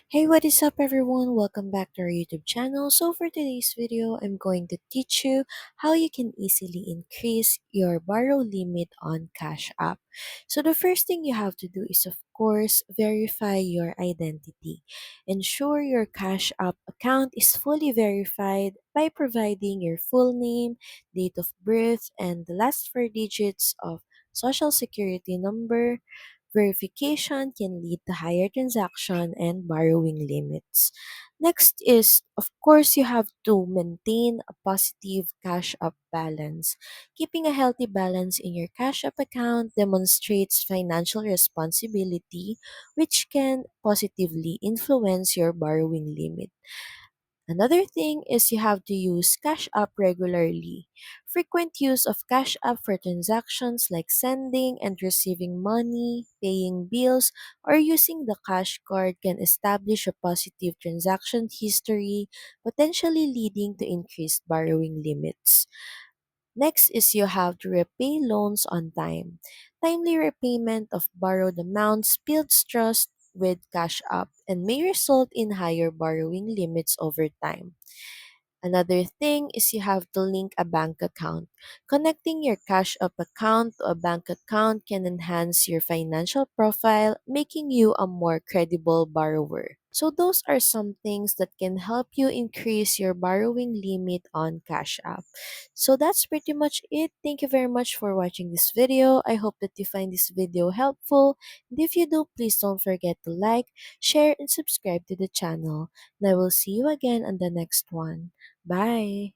Hey, what is up everyone? Welcome back to our YouTube channel. So for today's video, I'm going to teach you how you can easily increase your borrow limit on Cash App. So the first thing you have to do is of course verify your identity. Ensure your Cash App account is fully verified by providing your full name, date of birth, and the last four digits of social security number. Verification can lead to higher transaction and borrowing limits. Next is, of course, you have to maintain a positive cash up balance. Keeping a healthy balance in your cash up account demonstrates financial responsibility, which can positively influence your borrowing limit. Another thing is you have to use Cash App regularly. Frequent use of Cash App for transactions like sending and receiving money, paying bills, or using the cash card can establish a positive transaction history, potentially leading to increased borrowing limits. Next is you have to repay loans on time. Timely repayment of borrowed amounts builds trust with Cash App and may result in higher borrowing limits over time. Another thing is you have to link a bank account. Connecting your Cash App account to a bank account can enhance your financial profile, making you a more credible borrower. So those are some things that can help you increase your borrowing limit on Cash App. So that's pretty much it. Thank you very much for watching this video. I hope that you find this video helpful. And if you do, please don't forget to like, share, and subscribe to the channel. And I will see you again on the next one. Bye.